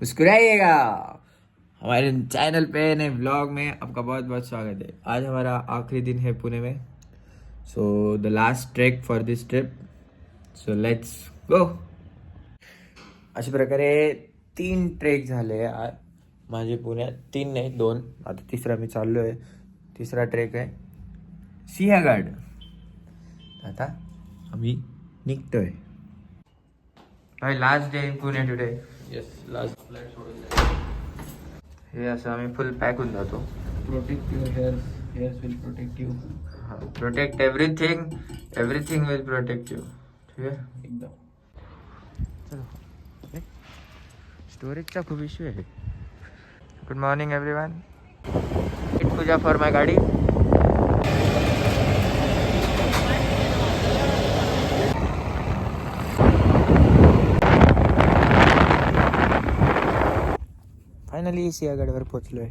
मुस्कुराइएगा। हमारे चैनल पे नए ब्लॉग में आपका बहुत बहुत स्वागत है। आज हमारा आखिरी दिन है पुणे में, so the last trek for this trip, so let's go. अशा प्रकारे 3 ट्रेक झाले आज माझे पुण्यात. 3 नाही 2, आता तिसरा मी चाललो आहे. तिसरा ट्रेक आहे सिंहगड. आता आम्ही निघतोय. भाई last day in Pune today. Yes last flight सोडून हे असं आम्ही फुल पॅक होऊन जातो. Protect your hairs will protect you. Protect everything, everything will protect you. ठीक आहे एकदम. चलो. स्टोरेजचा खूप इश्यू आहे. Good morning everyone. Puja for my gaadi. Finally सिंहगडवर पोचलोय.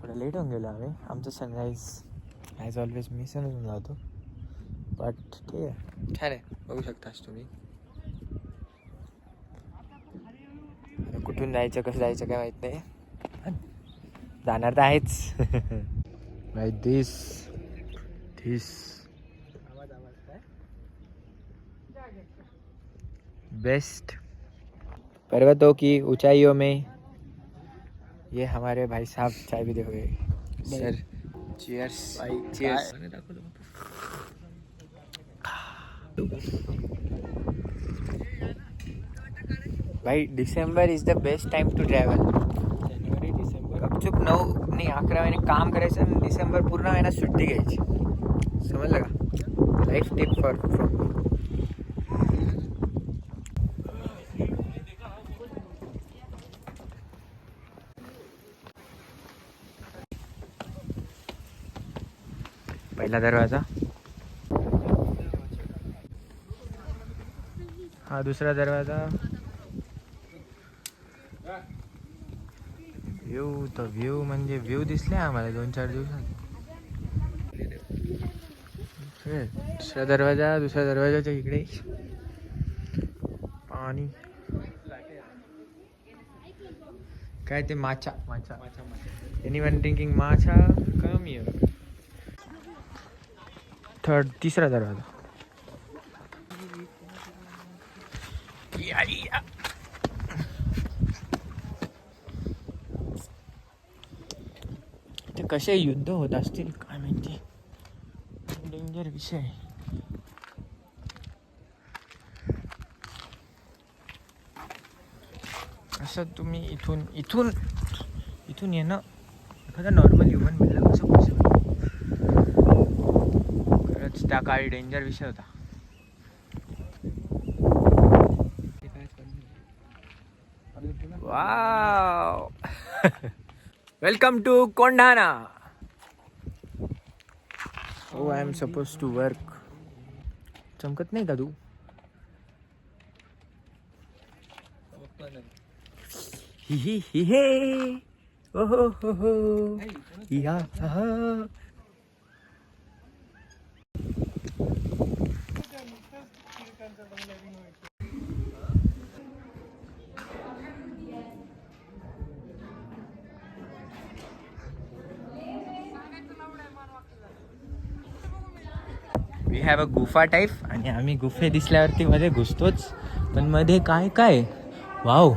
थोडं लेट होऊन गेलो आम्ही. आमचं सनराईज ॲज ऑलवेज मिस होऊन जातो, बट ठीक आहे, छान आहे. बघू शकतास तुम्ही. कुठून जायचं कसं जायचं काय माहीत नाही, जाणार तर आहेच. बाय दिस बेस्ट पर्वतों की ऊंचाइयों में ये हमारे भाई साहब चाय भी देखोगे. Sir cheers. चीयर्स. भाई December is the best time to travel. जानेवारी डिसेंबर गपचूप 9 नाही 11 महिने काम करायचं आणि डिसेंबर पूर्ण महिना सुट्टी घ्यायची. समजलं का? Life tip for from. पहिला दरवाजा, हा दुसरा दरवाजा. व्ह्यू तर व्ह्यू म्हणजे व्ह्यू दिसले आम्हाला 2-4 दिवसात. दुसरा दरवाजाच्या इकडे पाणी. काय ते माछा. एनीवन ड्रिंकिंग माछा कम हियर. तिसरा दरवाजा. ते कसे युद्ध होत असतील काय माहिती. डेंजर विषय. असं तुम्ही इथून येणं एखादा नॉर्मल ह्युमन मिळलं कसं पॉसिबल. खरंच त्या काळी डेंजर विषय होता. Wow. Welcome to Kondhana. Oh I am suppose to work. चमकत नाही का तू? हि हे. ओहो हो हो. या हा. वी हॅव अ गुफा टाईप आणि आम्ही गुफे दिसल्यावरती मध्ये घुसतोच. पण मध्ये काय वाव.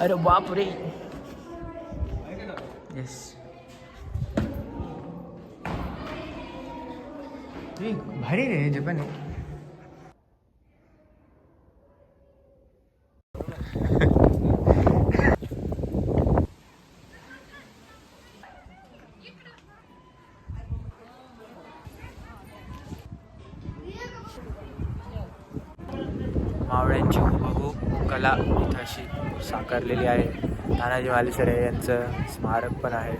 अरे बाप रे. येस. भारी रे जे पण. मावळ्यांची बहु कला इथं अशी साकारलेली आहे. तानाजी मालुसरे यांचं स्मारक पण आहे.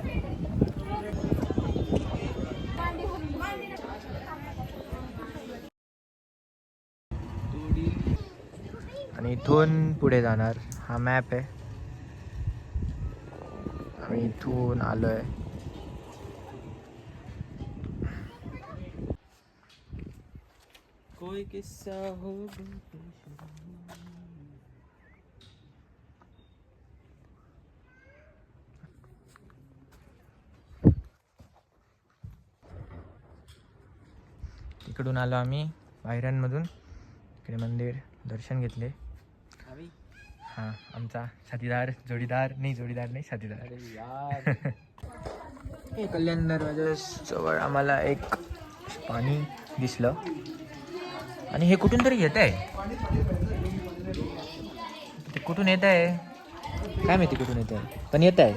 आणि इथून पुढे जाणार. हा मॅप आहे. आम्ही इथून आलोय. कोई किस्सा हो इकडून आलो आम्ही बाहेरांमधून. इकडे मंदिर दर्शन घेतले. अभी हां, आमचा साथीदार जोडीदार नाही साथीदार. अरे यार हे कल्याण दरवाजा जवळ आम्हाला एक पाणी दिसलं आणि हे कुठून तरी येत आहे. ते कुठून येत आहे काय माहिती, कुठून येत आहे पण येत आहे.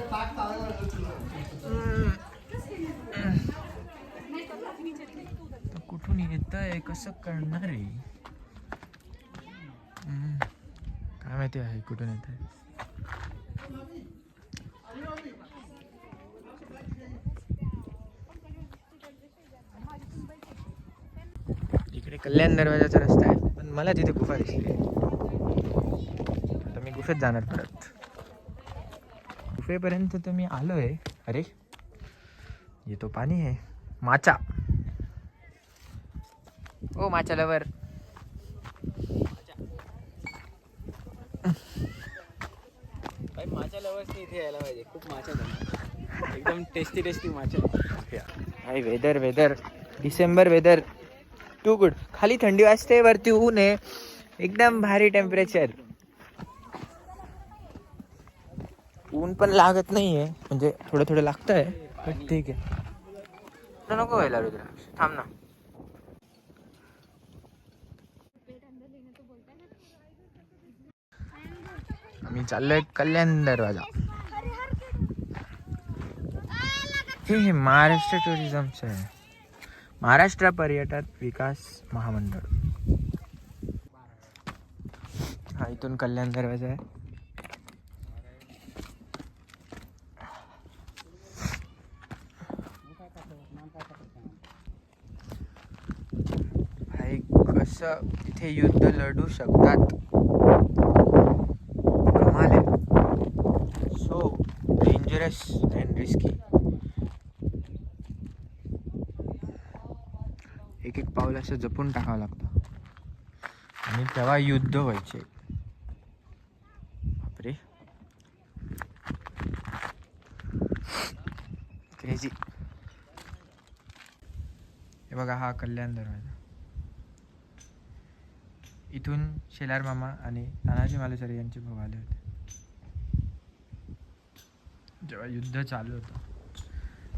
कुठून येत आहे कसं कळणार आहे काय माहिती आहे कुठून येत आहे. इकडे कल्याण दरवाजाचा रस्ता आहे पण मला तिथे गुफा दिसली. आता मी गुफेत जाणार परत. गुफेपर्यंत तर मी आलोय. अरे ये तो पाणी आहे. माचा. ओ माचा लवर. भाई माचा लवर्सने इथे यायला पाहिजे. खूप माचा बनतात. एकदम टेस्टी माचा. हाय weather December weather too good. खाली थंडी वाजते, वरती ऊन आहे. एकदम भारी टेम्परेचर. ऊन पण लागत नाहीये, म्हणजे थोडं लागतंय पण ठीक आहे. नको व्हायला रुद्राक्ष, थांब ना. आम्ही चाललोय कल्याण दरवाजा. हे महाराष्ट्र टुरिझमचं आहे. महाराष्ट्र पर्यटन विकास महामंडळ. हा इथून कल्याण दरवाजा आहे. भाई कसं इथे युद्ध लढू शकतात. कमाल आहे. So dangerous and risky. एक पाऊल असं जपून टाकावं लागतं आणि तेव्हा युद्ध व्हायचे. बापरे क्रेझी. हे बघा हा कल्याण दरवाजा. इथून शेलार मामा आणि तानाजी मालुसरे यांचे भाऊ आले होते जेव्हा युद्ध चालू होतं.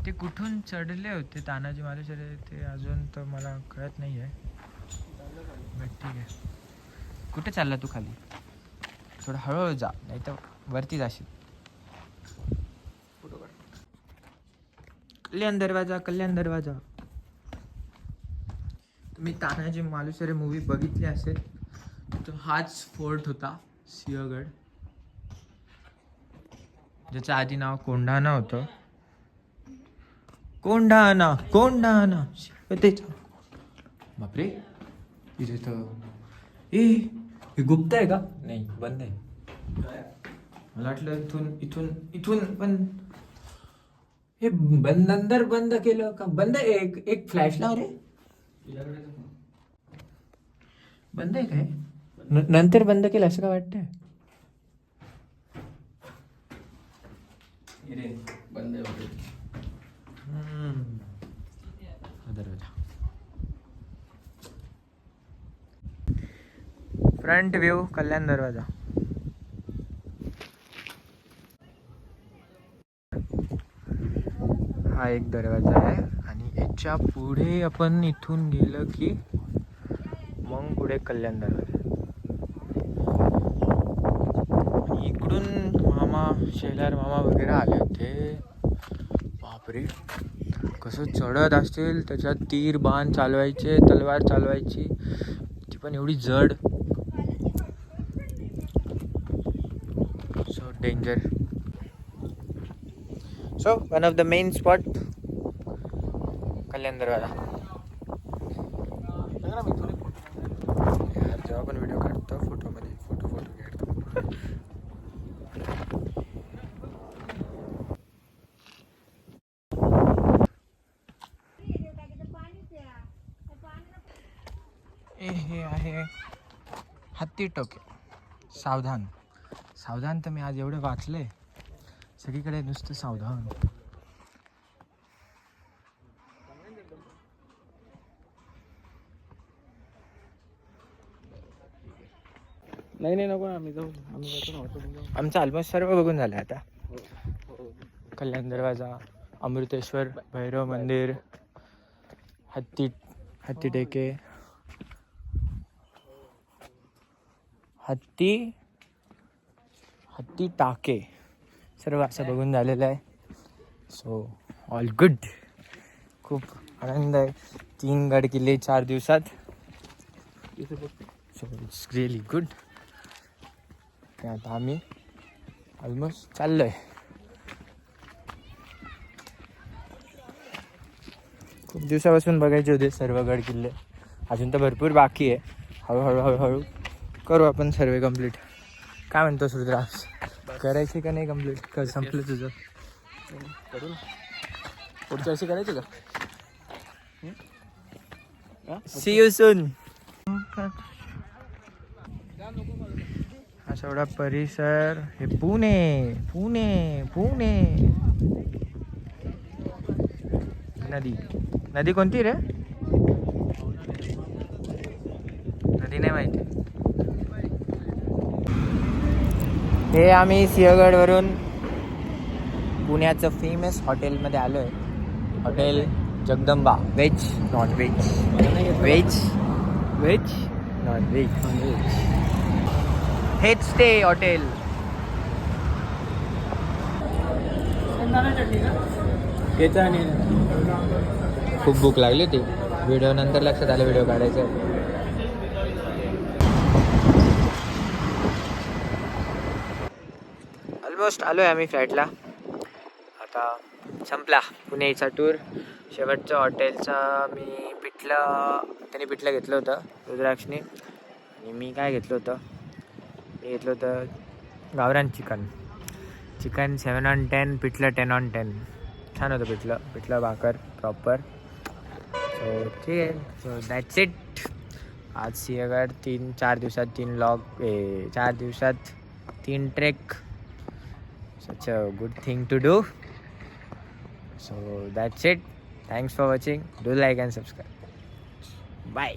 ते कुठून चढले होते तानाजी मालुसरे ते अजून तर मला कळत नाही आहे. बट ठीक आहे. कुठे चालला तू खाली? थोडं हळूहळू जा, नाही तर वरती जाशील. कल्याण दरवाजा. तुम्ही तानाजी मालुसरे मूवी बघितली असेल तर हाच फोर्ट होता सिंहगड, ज्याचं आधी नाव कोंढाणा होतं. कोंढाणा बापरे. इथे तर हे गुप्त आहे का? नाही, बंद आहे. मला वाटलं इथून पण हे नंतर बंद केलं का? बंद आहे. एक फ्लॅश लाव रे. बंद आहे काय? नंतर बंद केलं असं का वाटतंय? बंद आहे. दरवाजा. फ्रंट व्ह्यू कल्याण दरवाजा. हा एक दरवाजा आहे आणि याच्या पुढे आपण इथून गेलं की मग पुढे कल्याण दरवाजा. इकडून शेलार मामा वगैरे आले होते. बापरे कसं चढत असतील. त्याच्यात तीर बाण चालवायचे, तलवार चालवायची, ती पण एवढी जड. So danger. So one of the main spot Kalyan Darwaja. यार जेव्हा पण व्हिडिओ काढतो फोटोमध्ये फोटो काढतो. हे आहे हत्ती टोके. सावधान सावधान. तर मी आज एवढं वाचले, सगळीकडे नुसतं सावधान. नाही नाही नको, आम्ही जाऊ जातो ना ऑटो. आमचं ऑलमोस्ट सर्व बघून झालं आता. कल्याण दरवाजा, अमृतेश्वर, भैरव मंदिर, हत्ती टेके, हत्ती टाके, सर्व असं बघून झालेलं आहे. So all good. खूप आनंद आहे. 3 गड किल्ले 4 दिवसात. So it's really good. आता आम्ही ऑलमोस्ट चाललोय. खूप दिवसापासून बघायचे होते सर्व गड किल्ले. अजून तर भरपूर बाकी आहे. हळूहळू करू आपण सर्वे कंप्लीट. काय म्हणतोस रुद्राक्ष, करायची का नाही कंप्लीट? का संपलं तुझं? करू ना, पुढच्या वर्षी करायचं का? See you soon. असा एवढा परिसर. हे पुणे पुणे पुणे. नदी कोणती रे? नदी नाही माहिती. हे आम्ही सिंहगडवरून पुण्याचं फेमस हॉटेलमध्ये आलो आहे. Hotel Jagdamba. Veg non veg. Veg non veg. हेच ते हॉटेल. खूप भूक लागली होती. व्हिडिओ नंतर लक्षात आलं व्हिडिओ काढायचा. ऑलमोस्ट आलो आहे आम्ही फ्लॅटला. आता संपला पुण्याचा टूर. शेवटचं हॉटेलचा मी त्याने पिठलं घेतलं होतं रुद्राक्षने. आणि मी काय घेतलं होतं? मी घेतलं होतं गावरान चिकन 7/10, पिठलं 10/10. छान होतं पिठलं भाकर प्रॉपर. सो ठीक आहे. So that's it. आज सिंहगड 4 दिवसात 3 व्लॉग. 4 दिवसात 3 trek. Such a good thing to do. So that's it. Thanks for watching. Do like and subscribe. Bye.